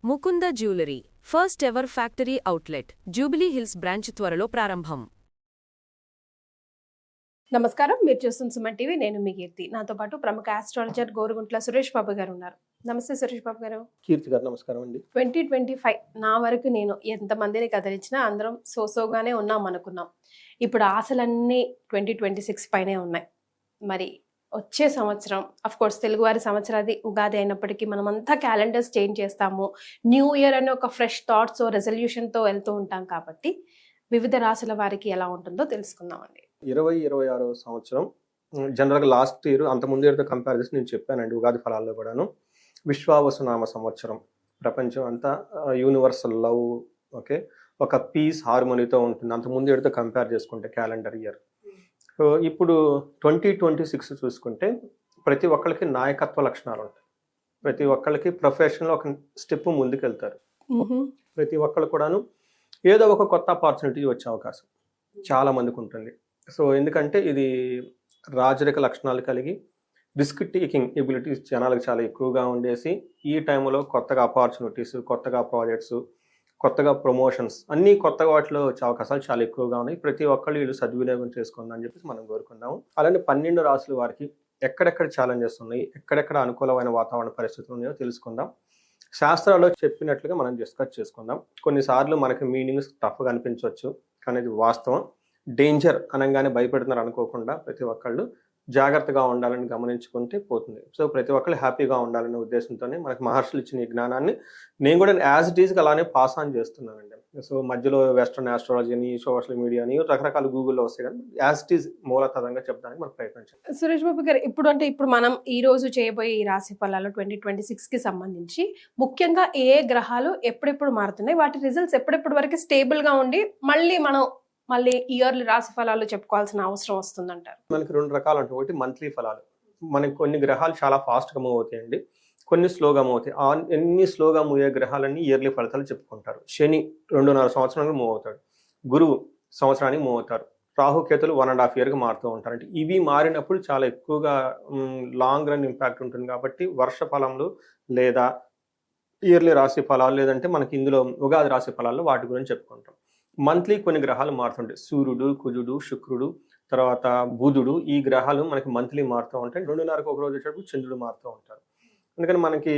Mukunda jewellery first ever factory outlet jubilee hills branch త్వరలో ప్రారంభం. నమస్కారం, మీరు చూస్తున్న సుమన్ టీవీ. నేను మీ కీర్తి. నాతో పాటు ప్రముఖ ఆస్ట్రాలజర్ గోరుగుంట్ల సురేష్ బాబు గారు ఉన్నారు. నమస్తే సురేష్ బాబు గారు. కీర్తి గారు నమస్కారం అండి. 2025 నా వరకు నేను ఎంతమందిని కదిలించినా అందరం సోసోగానే ఉన్నాం అనుకున్నాం. ఇప్పుడు ఆశలన్నీ 2026 పైనే ఉన్నాయి. మరి వచ్చే సంవత్సరం కోర్స్ తెలుగువారి సంవత్సరాది ఉగాది అయినప్పటికీ మనమంతా క్యాలెండర్స్ చేంజ్ చేస్తాము. న్యూ ఇయర్ అనే ఒక ఫ్రెష్ థాట్స్ రెజల్యూషన్తో వెళ్తూ ఉంటాం కాబట్టి వివిధ రాశుల వారికి ఎలా ఉంటుందో తెలుసుకుందామండి. 2026 సంవత్సరం జనరల్గా లాస్ట్ ఇయర్ అంతకుముందు ఇయర్తో కంపేర్ చేసి నేను చెప్పానండి ఉగాది ఫలాల్లో కూడాను. విశ్వావసునామ సంవత్సరం, ప్రపంచం అంతా యూనివర్సల్ లవ్, ఓకే, ఒక పీస్ హార్మోనీతో ఉంటుంది అంతకుముందు ఇయర్తో కంపేర్ చేసుకుంటే క్యాలెండర్ ఇయర్. సో ఇప్పుడు 2026 చూసుకుంటే ప్రతి ఒక్కరికి నాయకత్వ లక్షణాలు ఉంటాయి. ప్రతి ఒక్కరికి ప్రొఫెషన్లో ఒక స్టెప్ ముందుకు వెళ్తారు. ప్రతి ఒక్కరు కూడాను ఏదో ఒక కొత్త ఆపర్చునిటీ వచ్చే అవకాశం చాలా మందికి ఉంటుంది. సో ఎందుకంటే ఇది రాజరిక లక్షణాలు కలిగి రిస్క్ టేకింగ్ ఎబిలిటీస్ జనాలకు చాలా ఎక్కువగా ఉండేసి ఈ టైంలో కొత్తగా ఆపర్చునిటీస్, కొత్తగా ప్రాజెక్ట్స్, కొత్తగా ప్రమోషన్స్ అన్నీ కొత్తగా వాటిలో వచ్చే అవకాశాలు చాలా ఎక్కువగా ఉన్నాయి. ప్రతి ఒక్కళ్ళు వీళ్ళు సద్వినియోగం చేసుకుందని చెప్పేసి మనం కోరుకుందాము. అలానే 12 రాశుల వారికి ఎక్కడెక్కడ ఛాలెంజెస్ ఉన్నాయి, ఎక్కడెక్కడ అనుకూలమైన వాతావరణ పరిస్థితులు ఉన్నాయో తెలుసుకుందాం. శాస్త్రాల్లో చెప్పినట్లుగా మనం డిస్కస్ చేసుకుందాం. కొన్నిసార్లు మనకి మీనింగ్స్ టఫ్గా అనిపించవచ్చు, కానీ ఇది వాస్తవం. డేంజర్ అనగానే భయపెడుతున్నారు అనుకోకుండా ప్రతి ఒక్కళ్ళు జాగ్రత్తగా ఉండాలని గమనించుకుంటే పోతుంది. సో ప్రతి ఒక్కళ్ళు హ్యాపీగా ఉండాలనే ఉద్దేశంతోనే మనకు మహర్షులు ఇచ్చిన ఈ జ్ఞానాన్ని నేను కూడా యాజ్ ఇట్ ఈస్గా అలానే పాస్ ఆన్ చేస్తున్నానండి. సో మధ్యలో వెస్ట్రన్ ఆస్ట్రాలజీ అని, సోషల్ మీడియా అని రకరకాల గూగుల్లో వస్తాయి, కానీ యాజ్ ఇట్ ఈస్ మూలతరంగా చెప్పడానికి మనం ప్రయత్నించాం. సురేష్ బాబు గారు, ఇప్పుడు మనం ఈ రోజు చేయబోయే ఈ రాశి ఫలాలు 2026కి సంబంధించి ముఖ్యంగా ఏ గ్రహాలు ఎప్పుడెప్పుడు మారుతున్నాయి, వాటి రిజల్ట్స్ ఎప్పుడెప్పుడు వరకు స్టేబుల్గా ఉండి మళ్ళీ ఇయర్లీ రాశి ఫలాలు చెప్పుకోవాల్సిన అవసరం వస్తుందంటారు? మనకి 2 రకాలు ఉంటాయి. ఒకటి మంత్లీ ఫలాలు. మనకి కొన్ని గ్రహాలు చాలా ఫాస్ట్గా మూవ్ అవుతాయండి, కొన్ని స్లోగా మూవ్ అవుతాయి. ఎన్ని స్లోగా మూవ్ అయ్యే గ్రహాలన్నీ ఇయర్లీ ఫలితాలు చెప్పుకుంటారు. శని 2.5 సంవత్సరానికి మూవ్ అవుతాడు. గురువు సంవత్సరానికి మూవ్ అవుతారు. రాహుకేతులు 1.5 ఇయర్కి మారుతూ ఉంటారు. అంటే ఇవి మారినప్పుడు చాలా ఎక్కువగా లాంగ్ రన్ ఇంపాక్ట్ ఉంటుంది. కాబట్టి వర్ష ఫలంలో లేదా ఇయర్లీ రాశి ఫలాలు, లేదంటే మనకి ఇందులో ఉగాది రాశి ఫలాల్లో వాటి గురించి చెప్పుకుంటాం. మంత్లీ కొన్ని గ్రహాలు మారుతుంటాయి. సూర్యుడు, కుజుడు, శుక్రుడు, తర్వాత బుధుడు, ఈ గ్రహాలు మనకి మంత్లీ మారుతూ ఉంటాయి. 2.5కి ఒక రోజు వచ్చేటప్పుడు చంద్రుడు మారుతూ ఉంటారు. అందుకని మనకి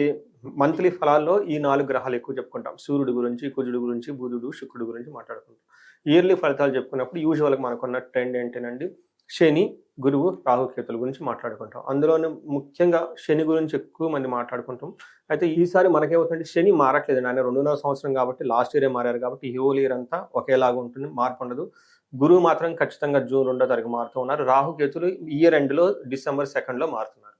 మంత్లీ ఫలాల్లో ఈ 4 గ్రహాలు ఎక్కువ చెప్పుకుంటాం. సూర్యుడు గురించి, కుజుడు గురించి, బుధుడు, శుక్రుడు గురించి మాట్లాడుకుంటాం. ఇయర్లీ ఫలితాలు చెప్పుకున్నప్పుడు యూజువల్గా మనకున్న ట్రెండ్ ఏంటంటే శని, గురువు, రాహుకేతుల గురించి మాట్లాడుకుంటాం. అందులోనే ముఖ్యంగా శని గురించి ఎక్కువ మంది మాట్లాడుకుంటాం. అయితే ఈసారి మనకేమవుతుందంటే శని మారట్లేదు. ఆయన 2.5 సంవత్సరం కాబట్టి లాస్ట్ ఇయరే మారారు కాబట్టి ఈ హోల్ ఇయర్ అంతా ఒకేలాగా ఉంటుంది, మార్పు ఉండదు. గురువు మాత్రం ఖచ్చితంగా జూన్ 2వ తారీఖు మారుతూ ఉన్నారు. రాహుకేతులు ఇయర్ ఎండ్లో డిసెంబర్ 2nd మారుతున్నారు.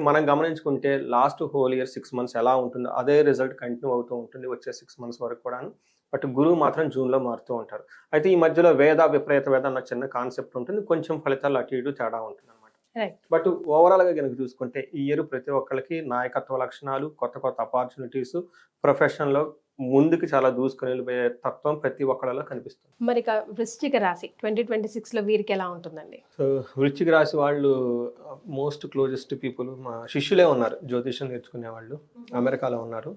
మనం గమనించుకుంటే లాస్ట్ హోల్ ఇయర్ 6 months ఎలా ఉంటుందో అదే రిజల్ట్ కంటిన్యూ అవుతూ ఉంటుంది వచ్చే 6 months వరకు కూడాను. బట్ గురువు మాత్రం జూన్లో మారుతూ ఉంటారు. అయితే ఈ మధ్యలో విపరీత వేద అన్న చిన్న కాన్సెప్ట్ ఉంటుంది, కొంచెం ఫలితాలు అటు ఇటు తేడా ఉంటుంది అనమాట. బట్ ఓవరాల్గా కనుక చూసుకుంటే ఈ ఇయర్ ప్రతి ఒక్కరికి నాయకత్వ లక్షణాలు, కొత్త కొత్త ఆపర్చునిటీస్, ప్రొఫెషన్లో ముందుకు చాలా దూసుకుని వెళ్ళిపోయే తత్వం ప్రతి ఒక్కళ్ళలో కనిపిస్తుంది. మరి వృశ్చిక రాశి 2026లో వీరికి ఎలా ఉంటుందండి? సో వృశ్చిక రాశి వాళ్ళు మోస్ట్ క్లోజెస్ట్ పీపుల్ మా శిష్యులే ఉన్నారు. జ్యోతిషం నేర్చుకునే వాళ్ళు అమెరికాలో ఉన్నారు.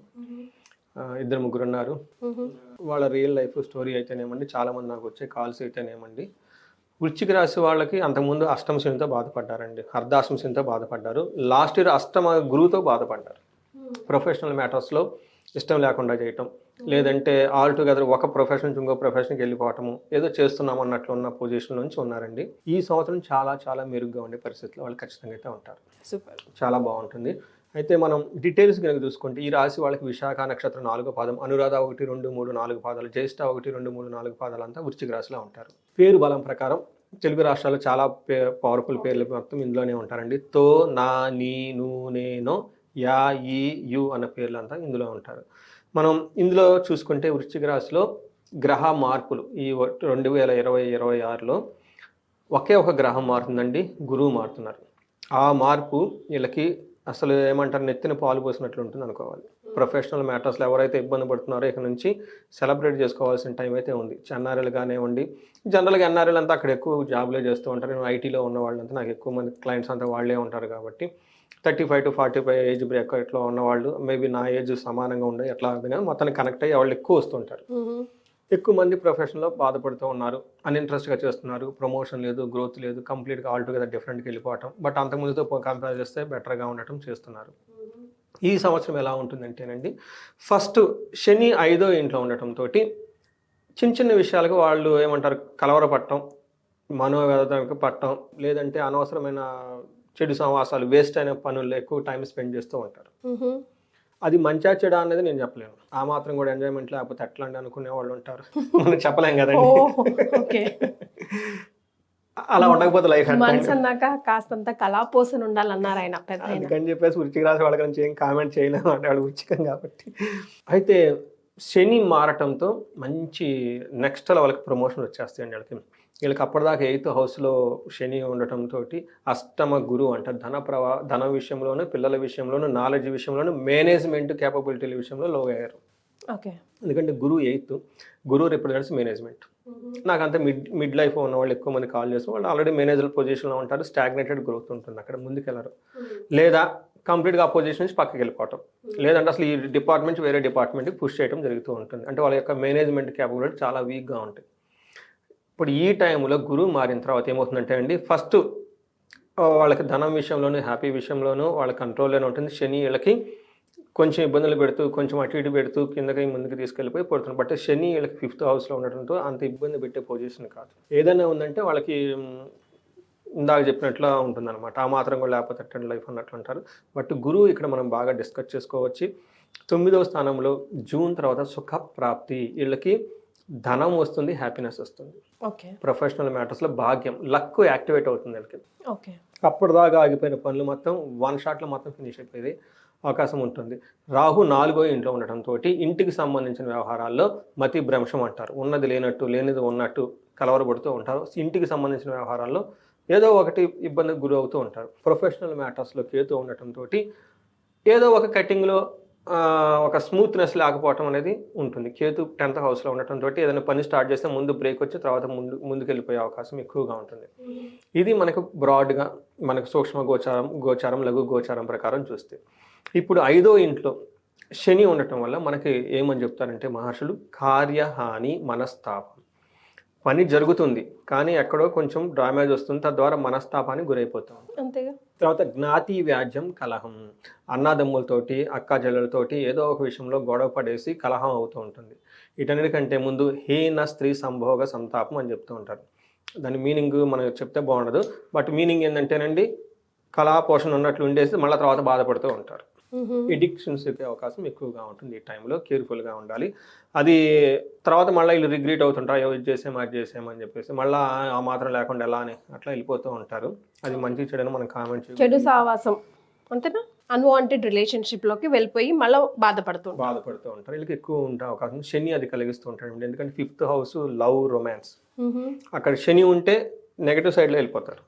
2-3 ఉన్నారు. వాళ్ళ రియల్ లైఫ్ స్టోరీ అయితేనేమండి, చాలా మంది నాకు వచ్చే కాల్స్ అయితేనేమండి, వృశ్చిక రాశి వాళ్ళకి అంతకుముందు అష్టమ శనితో బాధపడ్డారండి, అర్ధాష్టమ శనితో బాధపడ్డారు. లాస్ట్ ఇయర్ అష్టమ గురువుతో బాధపడ్డారు. ప్రొఫెషనల్ మ్యాటర్స్లో ఇష్టం లేకుండా చేయటం, లేదంటే ఆల్ టుగెదర్ ఒక ప్రొఫెషన్ నుంచి ఇంకో ప్రొఫెషన్కి వెళ్ళిపోవటము, ఏదో చేస్తున్నాం అన్నట్లు ఉన్న పొజిషన్ నుంచి ఉన్నారండి. ఈ సంవత్సరం చాలా చాలా మెరుగ్గా ఉండే పరిస్థితుల్లో వాళ్ళు ఖచ్చితంగా అయితే ఉంటారు. సూపర్, చాలా బాగుంటుంది. అయితే మనం డీటెయిల్స్ కనుక చూసుకుంటే ఈ రాశి వాళ్ళకి విశాఖ నక్షత్రం 4వ పాదం, అనురాధ 1, 2, 3, 4 పాదాలు, జ్యేష్ఠ 1, 2, 3, 4 పాదాలు అంతా వృశ్చిక రాశిలో ఉంటారు. పేరు బలం ప్రకారం తెలుగు రాష్ట్రాల్లో చాలా పవర్ఫుల్ పేర్లు మొత్తం ఇందులోనే ఉంటారండి. తో, నా, నీ, ను, నేనో, యా, ఈ, యు అన్న పేర్లు అంతా ఇందులో ఉంటారు. మనం ఇందులో చూసుకుంటే వృశ్చిక రాశిలో గ్రహ మార్పులు ఈ 2026లో ఒకే ఒక గ్రహం మారుతుందండి, గురువు మారుతున్నారు. ఆ మార్పు వీళ్ళకి అసలు ఏమంటారు, నెత్తిన పాలు పోసినట్లు ఉంటుంది అనుకోవాలి. ప్రొఫెషనల్ మ్యాటర్స్లో ఎవరైతే ఇబ్బంది పడుతున్నారో ఇక నుంచి సెలబ్రేట్ చేసుకోవాల్సిన టైం అయితే ఉంది. ఎన్ఆర్ఎల్ కానివ్వండి, జనరల్గా ఎన్ఆర్ఎల్ అంతా అక్కడ ఎక్కువ జాబ్లే చేస్తూ ఉంటారు. నేను ఐటీలో ఉన్న వాళ్ళంతా నాకు ఎక్కువ మంది క్లయింట్స్ అంతా వాళ్ళే ఉంటారు కాబట్టి 35 to 45 ఏజ్ బ్రేకెట్లో ఉన్నవాళ్ళు మేబీ నా ఏజ్ సమానంగా ఉండే ఎట్లా కానీ మొత్తానికి కనెక్ట్ అయ్యి వాళ్ళు ఎక్కువ వస్తుంటారు. ఎక్కువ మంది ప్రొఫెషన్లో బాధపడుతూ ఉన్నారు, అన్ఇంట్రెస్ట్గా చేస్తున్నారు, ప్రమోషన్ లేదు, గ్రోత్ లేదు, కంప్లీట్గా ఆల్టుగెదర్ డిఫరెంట్కి వెళ్ళిపోవటం, బట్ అంతకుముందుతో కంపేర్ చేస్తే బెటర్గా ఉండటం చేస్తున్నారు. ఈ సంవత్సరం ఎలా ఉంటుందంటేనండి, ఫస్ట్ శని 5వ ఇంట్లో ఉండటంతో చిన్న చిన్న విషయాలకు వాళ్ళు ఏమంటారు కలవరపడటం, మనోవేదనకు పట్టడం, లేదంటే అనవసరమైన చెడు సమాసాలు, వేస్ట్ అయిన పనుల్లో ఎక్కువ టైం స్పెండ్ చేస్తూ ఉంటారు. అది మంచిగా చెడా అనేది నేను చెప్పలేను. ఆ మాత్రం కూడా ఎంజాయ్మెంట్ లేకపోతే ఎట్లా అండి అనుకునే వాళ్ళు ఉంటారు, మనం చెప్పలేం కదండి. అలా ఉండకపోతే లైఫ్ మనసు అన్నాక కాస్తంత కళాపోసన ఉండాలన్నారు ఆయన పెద్ద. అందుకని చెప్పేసి వృచ్చిక రాసి వాళ్ళ గురించి ఏం కామెంట్ చేయలేము అంటే వాళ్ళు వృచ్చికం కాబట్టి. అయితే శని మారటంతో మంచి నెక్స్ట్ లెవెల్కి ప్రమోషన్ వచ్చేస్తాయండి వీళ్ళకి. వీళ్ళకి అప్పటిదాకా 8th హౌస్లో శని ఉండటంతో అష్టమ గురు అంటారు. ధన విషయంలోనూ, పిల్లల విషయంలోనూ, నాలెడ్జ్ విషయంలోనూ, మేనేజ్మెంట్ క్యాపబిలిటీల విషయంలో లో అయ్యారు. ఎందుకంటే గురు 8th, గురు రిప్రజెంట్స్ మేనేజ్మెంట్. నాకంతా మిడ్ లైఫ్ ఉన్న వాళ్ళు ఎక్కువ మంది కాల్ చేసిన వాళ్ళు ఆల్రెడీ మేనేజర్ పొజిషన్లో ఉంటారు, స్టాగ్నేటెడ్ గ్రోత్ ఉంటుంది, అక్కడ ముందుకెళ్ళరు, లేదా కంప్లీట్గా ఆ పొజిషన్ నుంచి పక్కకి వెళ్ళిపోవటం, లేదంటే అసలు ఈ డిపార్ట్మెంట్ వేరే డిపార్ట్మెంట్కి పుష్ చేయడం జరుగుతూ ఉంటుంది. అంటే వాళ్ళ యొక్క మేనేజ్మెంట్ క్యాపబిలిటీ చాలా వీక్గా ఉంటాయి. ఇప్పుడు ఈ టైంలో గురువు మారిన తర్వాత ఏమవుతుందంటే అండి, ఫస్ట్ వాళ్ళకి ధనం విషయంలోనూ, హ్యాపీ విషయంలోనూ వాళ్ళ కంట్రోల్లోనే ఉంటుంది. శని వీళ్ళకి కొంచెం ఇబ్బందులు పెడుతూ, కొంచెం అటు ఇటు పెడుతూ కిందకి ముందుకు తీసుకెళ్ళిపోయి పడుతుంది. బట్ శని వీళ్ళకి 5th హౌస్లో ఉండటంతో అంత ఇబ్బంది పెట్టే పొజిషన్ కాదు. ఏదైనా ఉందంటే వాళ్ళకి ఇందాక చెప్పినట్లా ఉంటుందన్నమాట. ఆ మాత్రం కూడా లేకపోతే అటెండ్ లైఫ్ అన్నట్లు అంటారు. బట్ గురువు ఇక్కడ మనం బాగా డిస్కస్ చేసుకోవచ్చు. 9వ స్థానంలో జూన్ తర్వాత సుఖ ప్రాప్తి, వీళ్ళకి ధనం వస్తుంది, హ్యాపీనెస్ వస్తుంది. ప్రొఫెషనల్ మ్యాటర్స్లో భాగ్యం, లక్ యాక్టివేట్ అవుతుంది వీళ్ళకి. అప్పటిదాకా ఆగిపోయిన పనులు మొత్తం 1 షాట్లో మొత్తం ఫినిష్ అయిపోయేది అవకాశం ఉంటుంది. రాహు 4వ ఇంట్లో ఉండటంతో ఇంటికి సంబంధించిన వ్యవహారాల్లో మతి భ్రంశం అంటారు. ఉన్నది లేనట్టు, లేనిది ఉన్నట్టు కలవరపడుతూ ఉంటారు. ఇంటికి సంబంధించిన వ్యవహారాల్లో ఏదో ఒకటి ఇబ్బందికి గురి అవుతూ ఉంటారు. ప్రొఫెషనల్ మ్యాటర్స్లో కేతు ఉండటంతో ఏదో ఒక కటింగ్లో ఒక స్మూత్నెస్ లేకపోవటం అనేది ఉంటుంది. కేతు 10th హౌస్లో ఉండటంతో ఏదైనా పని స్టార్ట్ చేస్తే ముందు బ్రేక్ వచ్చి తర్వాత ముందుకెళ్ళిపోయే అవకాశం ఎక్కువగా ఉంటుంది. ఇది మనకు బ్రాడ్గా మనకు సూక్ష్మ గోచారం, లఘు గోచారం ప్రకారం చూస్తే, ఇప్పుడు 5వ ఇంట్లో శని ఉండటం వల్ల మనకి ఏమని చెప్తారంటే మహర్షులు, కార్యహాని, మనస్తాపం. పని జరుగుతుంది కానీ ఎక్కడో కొంచెం డ్యామేజ్ వస్తుంది, తద్వారా మనస్తాపానికి గురైపోతాం. అంతేగా. తర్వాత జ్ఞాతి వ్యాజ్యం, కలహం, అన్నాదమ్ములతోటి, అక్కా చెల్లెలతోటి ఏదో ఒక విషయంలో గొడవ పడేసి కలహం అవుతూ ఉంటుంది. వీటన్నిటికంటే ముందు హీన స్త్రీ సంభోగ సంతాపం అని చెప్తూ ఉంటారు. దాని మీనింగ్ మనం చెప్తే బాగుండదు, బట్ మీనింగ్ ఏంటంటేనండి, కళా పోషణ ఉన్నట్లు ఉండేసి మళ్ళీ తర్వాత బాధపడుతూ ఉంటారు. ఎడిక్షన్స్ వచ్చే అవకాశం ఎక్కువగా ఉంటుంది. ఈ టైంలో కేర్ఫుల్గా ఉండాలి. అది తర్వాత మళ్ళీ వీళ్ళు రిగ్రెట్ అవుతుంటారు, ఇది చేసామని చెప్పేసి మళ్ళీ ఆ మాత్రం లేకుండా ఎలా అని అట్లా వెళ్ళిపోతూ ఉంటారు. అది మంచి చెడుని మనం కామెంట్ చేయాలి. చెడు సావాసం అంతేనా, అన్వాంటెడ్ రిలేషన్షిప్లోకి వెళ్ళిపోయి మళ్ళీ బాధపడుతూ ఉంటారు. వీళ్ళకి ఎక్కువ ఉండే అవకాశం శని అది కలిగిస్తూ ఉంటాడు. ఎందుకంటే 5th హౌస్ లవ్, రొమాన్స్, అక్కడ శని ఉంటే నెగటివ్ సైడ్లో వెళ్ళిపోతారు.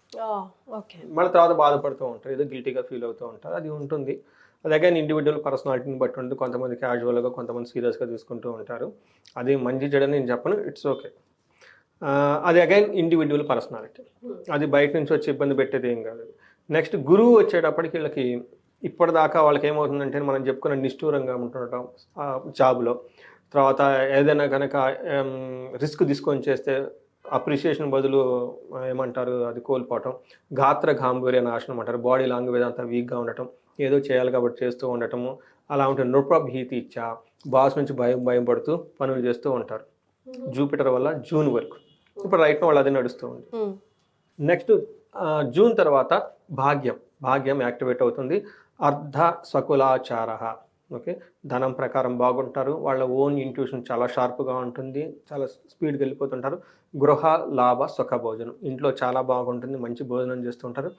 మళ్ళీ తర్వాత బాధపడుతూ ఉంటారు, ఏదో గిల్టీగా ఫీల్ అవుతూ ఉంటారు. అది ఉంటుంది. అది అగైన్ ఇండివిజువల్ పర్సనాలిటీని బట్టి ఉంటుంది. కొంతమంది క్యాజువల్గా, కొంతమంది సీరియస్గా తీసుకుంటూ ఉంటారు. అది మంచి చెడని నేను చెప్పను, ఇట్స్ ఓకే. అది అగైన్ ఇండివిజువల్ పర్సనాలిటీ, అది బయట నుంచి వచ్చి ఇబ్బంది పెట్టేది ఏం కాదు. నెక్స్ట్ గురువు వచ్చేటప్పటికి వీళ్ళకి ఇప్పటిదాకా వాళ్ళకి ఏమవుతుందంటే మనం చెప్పుకున్న నిష్ఠూరంగా ఉంటుండటం జాబ్లో, తర్వాత ఏదైనా కనుక రిస్క్ తీసుకొని చేస్తే అప్రిషియేషన్ బదులు ఏమంటారు అది కోల్పోవటం, గాత్ర గాంభీర్య నాశనం అంటారు. బాడీ లాంగ్వేజ్ అంతా వీక్గా ఉండటం, ఏదో చేయాలి కాబట్టి చేస్తూ ఉండటము, అలా ఉంటే నృప్రభీతి ఇచ్చా, బాస్ నుంచి భయం పడుతూ పనులు చేస్తూ ఉంటారు. జూపిటర్ వల్ల జూన్ వరకు, ఇప్పుడు రైట్న వాళ్ళు అది నడుస్తూ ఉంది. నెక్స్ట్ జూన్ తర్వాత భాగ్యం యాక్టివేట్ అవుతుంది. అర్ధ స్వకులాచార, ఓకే, ధనం ప్రకారం బాగుంటారు. వాళ్ళ ఓన్ ఇంట్యూషన్ చాలా షార్ప్గా ఉంటుంది, చాలా స్పీడ్గా వెళ్ళిపోతుంటారు. గృహ లాభ సుఖ భోజనం, ఇంట్లో చాలా బాగుంటుంది, మంచి భోజనం చేస్తుంటారు.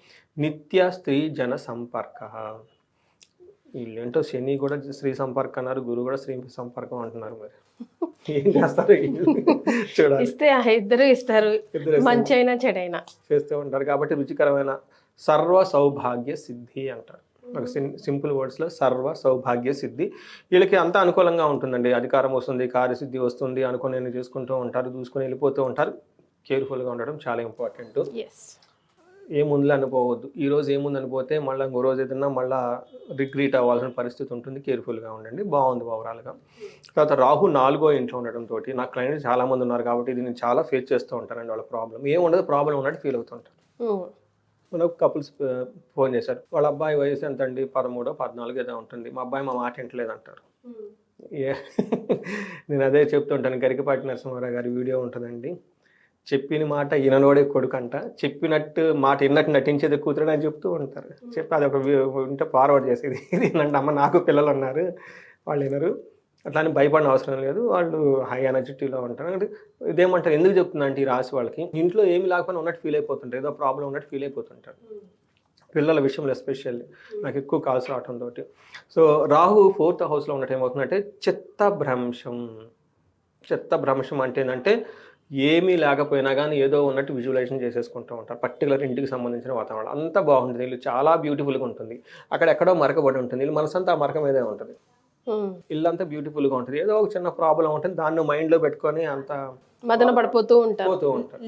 నిత్య స్త్రీ జన సంపర్క, వీళ్ళేంటో శని కూడా స్త్రీ సంపర్కం అన్నారు, గురువు కూడా స్త్రీ సంపర్కం అంటున్నారు. మరి ఏం చేస్తారు చూడాలి. ఇద్దరు ఇస్తారు, మంచి అయినా చెడైనా చేస్తూ ఉంటారు. కాబట్టి రుచికరమైన సర్వ సౌభాగ్య సిద్ధి అంటారు. ఒక సింపుల్ వర్డ్స్లో సర్వ సౌభాగ్య సిద్ధి. వీళ్ళకి అంతా అనుకూలంగా ఉంటుందండి. అధికారం వస్తుంది, కార్యసిద్ధి వస్తుంది, అనుకునేది చేసుకుంటూ ఉంటారు, చూసుకొని వెళ్ళిపోతూ ఉంటారు. కేర్ఫుల్గా ఉండడం చాలా ఇంపార్టెంట్. ఏముందులో అనిపోవద్దు. ఈ రోజు ఏముంది అనిపోతే మళ్ళీ ఇంకో రోజు ఏదన్నా మళ్ళీ రిగ్రీట్ అవ్వాల్సిన పరిస్థితి ఉంటుంది. కేర్ఫుల్గా ఉండండి. బాగుంది ఓవరాల్గా. తర్వాత రాహు 4వ ఇంట్లో ఉండటంతో నా క్లయింట్స్ చాలామంది ఉన్నారు కాబట్టి ఇది నేను చాలా ఫేస్ చేస్తూ ఉంటానండి. వాళ్ళ ప్రాబ్లం ఏముండదు, ప్రాబ్లం ఉన్నట్టు ఫీల్ అవుతుంటారు. మనకు కపుల్స్ ఫోన్ చేశారు, వాళ్ళ అబ్బాయి వయసు ఎంత అండి, 13, 14 ఏదో ఉంటుంది, మా అబ్బాయి మా మాట వింటలేదు అంటారు. నేను అదే చెప్తుంటాను. గరికపాటి నరసింహారావు గారి వీడియో ఉంటుందండి, చెప్పిన మాట ఈయనలోడే కొడుకంట, చెప్పినట్టు మాట విన్నట్టు నటించేది కూతురు అని చెప్తూ ఉంటారు. చెప్పి అది ఒక ఉంటే ఫార్వర్డ్ చేసేది. ఇది ఏంటంటే అమ్మ నాకు పిల్లలు ఉన్నారు, వాళ్ళు వినరు, అట్లా అని భయపడిన అవసరం లేదు, వాళ్ళు హై ఎనర్జిటీలో ఉంటారు. అంటే ఇదేమంటారు, ఎందుకు చెప్తుందంటే ఈ రాశి వాళ్ళకి ఇంట్లో ఏమి లేకపోయినా ఉన్నట్టు ఫీల్ అయిపోతుంటారు, ఏదో ప్రాబ్లం ఉన్నట్టు ఫీల్ అయిపోతుంటారు. పిల్లల విషయంలో ఎస్పెషల్లీ నాకు ఎక్కువ కాల్స్ రావడంతో. సో రాహు 4th హౌస్లో ఉన్నట్టు ఏమవుతుందంటే చిత్తభ్రంశం అంటే ఏంటంటే ఏమీ లేకపోయినా కానీ ఏదో ఉన్నట్టు విజువలైజేషన్ చేసేసుకుంటూ ఉంటారు. పర్టికులర్ ఇంటికి సంబంధించిన వాతావరణం అంతా బాగుంటుంది, ఇల్లు చాలా బ్యూటిఫుల్గా ఉంటుంది, అక్కడ ఎక్కడో మరకబడి ఉంటుంది, ఇల్లు మనసంతా ఆ మరక మీదే ఉంటుంది, ఇల్లు అంతా బ్యూటిఫుల్గా ఉంటుంది, ఏదో ఒక చిన్న ప్రాబ్లం ఉంటుంది, దాన్ని మైండ్లో పెట్టుకొని అంత మదన పడిపోతూ ఉంటారు,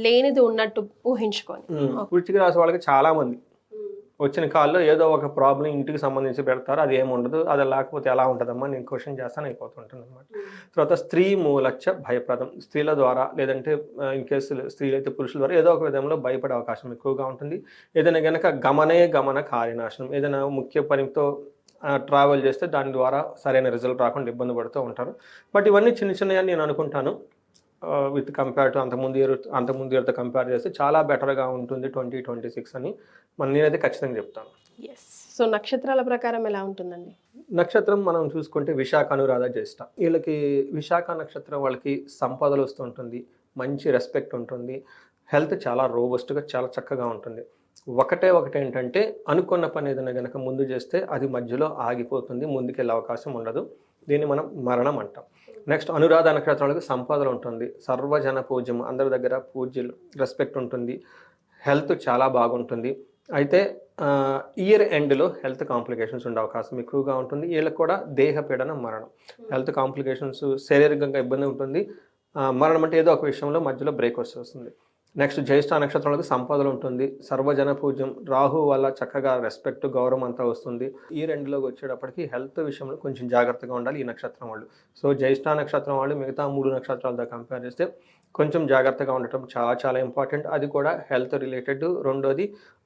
లేనిది ఉన్నట్టు ఊహించుకొని. వృశ్చిక రాశి వాళ్ళకి చాలా మంది వచ్చిన కాల్లో ఏదో ఒక ప్రాబ్లం ఇంటికి సంబంధించి పెడతారు, అది ఏమి ఉండదు, అది లేకపోతే ఎలా ఉంటుందమ్మా నేను క్వశ్చన్ చేస్తాను అయిపోతుంటుంది అనమాట. తర్వాత స్త్రీ మూలచ్చ భయప్రదం, స్త్రీల ద్వారా లేదంటే ఇన్ కేసు స్త్రీలు అయితే పురుషుల ద్వారా ఏదో ఒక విధంలో భయపడే అవకాశం ఎక్కువగా ఉంటుంది. ఏదైనా కనుక గమన కార్యనాశనం, ఏదైనా ముఖ్య పనితో ట్రావెల్ చేస్తే దాని ద్వారా సరైన రిజల్ట్ రాకుండా ఇబ్బంది పడుతూ ఉంటారు. బట్ ఇవన్నీ చిన్న చిన్నవి నేను అనుకుంటాను. విత్ కంపేర్ టు అంతకుముందు ఇయర్తో కంపేర్ చేస్తే చాలా బెటర్గా ఉంటుంది 2026 అని నేనైతే ఖచ్చితంగా చెప్తాను. సో నక్షత్రాల ప్రకారం ఎలా ఉంటుందండి? నక్షత్రం మనం చూసుకుంటే విశాఖ, అనురాధ, జ్యేష్ఠ. వీళ్ళకి విశాఖ నక్షత్రం వాళ్ళకి సంపదలు వస్తుంటుంది, మంచి రెస్పెక్ట్ ఉంటుంది, హెల్త్ చాలా రోబస్ట్గా చాలా చక్కగా ఉంటుంది. ఒకటే ఏంటంటే అనుకున్న పని ఏదైనా కనుక ముందు చేస్తే అది మధ్యలో ఆగిపోతుంది, ముందుకెళ్ళే అవకాశం ఉండదు. దీన్ని మనం మరణం అంటాం. నెక్స్ట్ అనురాధ నక్షత్రాలకు సంపదలు ఉంటుంది, సర్వజన పూజ్యం, అందరి దగ్గర పూజ్యులు, రెస్పెక్ట్ ఉంటుంది, హెల్త్ చాలా బాగుంటుంది. అయితే ఇయర్ ఎండ్లో హెల్త్ కాంప్లికేషన్స్ ఉండే అవకాశం ఎక్కువగా ఉంటుంది. వీళ్ళకి కూడా దేహపీడన, మరణం, హెల్త్ కాంప్లికేషన్స్, శారీరకంగా ఇబ్బంది ఉంటుంది. మరణం అంటే ఏదో ఒక విషయంలో మధ్యలో బ్రేక్ వస్తుంది. నెక్స్ట్ జ్యేష్ఠ నక్షత్రాలకు సంపదలు ఉంటుంది, సర్వజన పూజ్యం, రాహు వల్ల చక్కగా రెస్పెక్ట్, గౌరవం అంతా వస్తుంది. ఈ రెండులోకి వచ్చేటప్పటికి హెల్త్ విషయంలో కొంచెం జాగ్రత్తగా ఉండాలి ఈ నక్షత్రం వాళ్ళు. సో జ్యేష్ఠ నక్షత్రం వాళ్ళు మిగతా 3 నక్షత్రాలతో కంపేర్ చేస్తే కొంచెం జాగ్రత్తగా ఉండటం చాలా చాలా ఇంపార్టెంట్. అది కూడా హెల్త్ రిలేటెడ్. రెండోది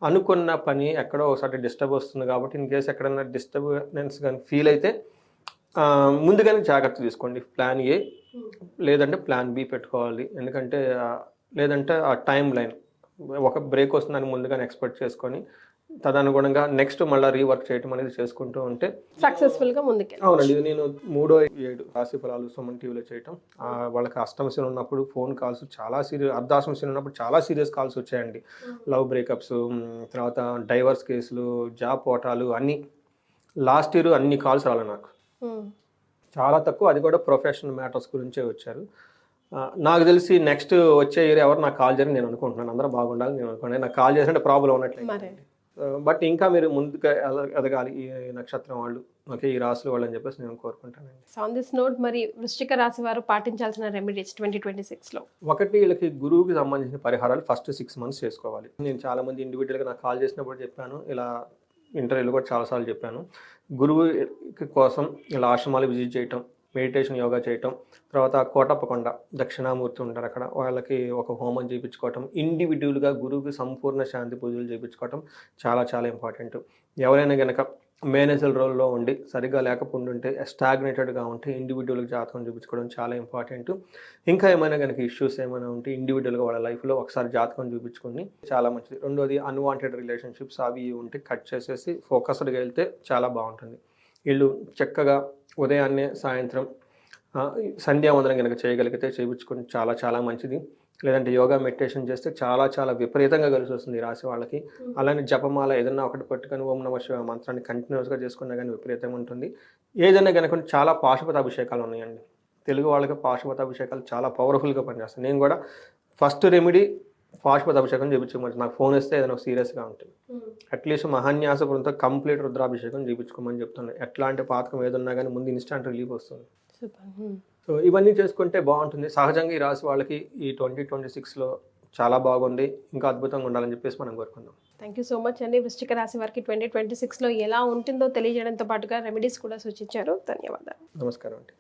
అనుకున్న పని ఎక్కడో ఒకసారి డిస్టర్బ్ వస్తుంది కాబట్టి ఇన్ కేసు ఎక్కడైనా డిస్టర్బెన్స్ కానీ ఫీల్ అయితే ముందుగానే జాగ్రత్త తీసుకోండి. ప్లాన్ ఏ లేదంటే ప్లాన్ బి పెట్టుకోవాలి. ఎందుకంటే లేదంటే ఆ టైం లైన్ ఒక బ్రేక్ వస్తుందని ముందుగానే ఎక్స్పెక్ట్ చేసుకొని తదనుగుణంగా నెక్స్ట్ మళ్ళీ రీవర్క్ చేయడం అనేది చేసుకుంటూ ఉంటే సక్సెస్ఫుల్గా ముందుకు. అవునండి, ఇది నేను 3/7 రాశి ఫలాలు సుమన్ టీవీలో చేయటం. వాళ్ళకి అష్టమశని ఉన్నప్పుడు ఫోన్ కాల్స్ చాలా సీరియస్, అర్ధాష్టమశని ఉన్నప్పుడు చాలా సీరియస్ కాల్స్ వచ్చాయండి. లవ్ బ్రేకప్స్, తర్వాత డైవర్స్ కేసులు, జాబ్ పోటాలు అన్నీ. లాస్ట్ ఇయర్ అన్ని కాల్స్ రాలే నాకు, చాలా తక్కువ, అది కూడా ప్రొఫెషనల్ మ్యాటర్స్ గురించే వచ్చారు. నాకు తెలిసి నెక్స్ట్ వచ్చే ఇయర్ ఎవరు నాకు కాల్ చేయని నేను అనుకుంటున్నాను. అందరూ బాగుండాలి నేను అనుకున్నాను. నాకు కాల్ చేసినట్టే ప్రాబ్లం ఉన్నట్లయితే. బట్ ఇంకా మీరు ముందుగా ఎదగాలి ఈ నక్షత్రం వాళ్ళు, ఓకే, ఈ రాశుల వాళ్ళు అని చెప్పేసి నేను కోరుకుంటానండి. ఆన్ దిస్ నోట్, మరి వృశ్చిక రాశి వారు పాటించాల్సిన రెమెడీస్ 2026లో? ఒకటి, వీళ్ళకి గురువుకి సంబంధించిన పరిహారాలు ఫస్ట్ 6 months చేసుకోవాలి. నేను చాలా మంది ఇండివిజువల్గా నాకు కాల్ చేసినప్పుడు చెప్పాను, ఇలా ఇంటర్వ్యూలో కూడా చాలాసార్లు చెప్పాను. గురువు కోసం ఇలా ఆశ్రమాలు విజిట్ చేయటం, మెడిటేషన్, యోగా చేయటం, తర్వాత కోటప్పకొండ దక్షిణామూర్తి ఉంటారు అక్కడ, వాళ్ళకి ఒక హోమం చేయించుకోవటం, ఇండివిజువల్గా గురువుకి సంపూర్ణ శాంతి పూజలు చేయించుకోవటం చాలా చాలా ఇంపార్టెంట్. ఎవరైనా కనుక మేనేజర్ రోల్లో ఉండి సరిగ్గా లేకపోతుంటే, స్టాగ్నేటెడ్గా ఉంటే ఇండివిజువల్గా జాతకం చూపించుకోవడం చాలా ఇంపార్టెంట్. ఇంకా ఏమైనా కనుక ఇష్యూస్ ఏమైనా ఉంటే ఇండివిజువల్గా వాళ్ళ లైఫ్లో ఒకసారి జాతకం చూపించుకొని చాలా మంచిది. రెండోది అన్వాంటెడ్ రిలేషన్షిప్స్ అవి ఉంటే కట్ చేసేసి ఫోకస్డ్గా వెళ్తే చాలా బాగుంటుంది. వీళ్ళు చక్కగా ఉదయాన్నే సాయంత్రం సంధ్యావందనం కనుక చేయగలిగితే చేయించుకొని చాలా చాలా మంచిది. లేదంటే యోగా మెడిటేషన్ చేస్తే చాలా చాలా విపరీతంగా కలిసి వస్తుంది ఈ రాశి వాళ్ళకి. అలానే జపమాల ఏదైనా ఒకటి పట్టుకొని ఓం నమః శివాయ మంత్రాన్ని కంటిన్యూస్గా చేసుకున్నా కానీ విపరీతంగా ఉంటుంది. ఏదైనా కనుక చాలా పాశుపత అభిషేకాలు ఉన్నాయండి తెలుగు వాళ్ళకి. పాశుపత అభిషేకాలు చాలా పవర్ఫుల్గా పనిచేస్తాయి. నేను కూడా ఫస్ట్ రెమెడీ పాశుపత అభిషేకం చేయించుకోమని, నాకు ఫోన్ వస్తే ఏదైనా సీరియస్గా ఉంటుంది అట్లీస్ట్ మహాన్యాసపురంతో కంప్లీట్ రుద్రాభిషేకం చేయించుకోమని చెప్తున్నాను. ఎట్లాంటి పాతకం ఏదన్నా కానీ ముందు ఇన్స్టాంట్ రిలీఫ్ వస్తుంది. సో ఇవన్నీ చేసుకుంటే బాగుంటుంది. సహజంగా ఈ రాశి వాళ్ళకి ఈ 2026లో చాలా బాగుంది, ఇంకా అద్భుతంగా ఉండాలని చెప్పేసి మనం కోరుకుందాం. థ్యాంక్ యూ సో మచ్ అండి. వృశ్చిక రాశి వారికి 2026లో ఎలా ఉంటుందో తెలియజేయడంతో పాటుగా రెమెడీస్ కూడా సూచించారు. ధన్యవాదాలు. నమస్కారం అండి.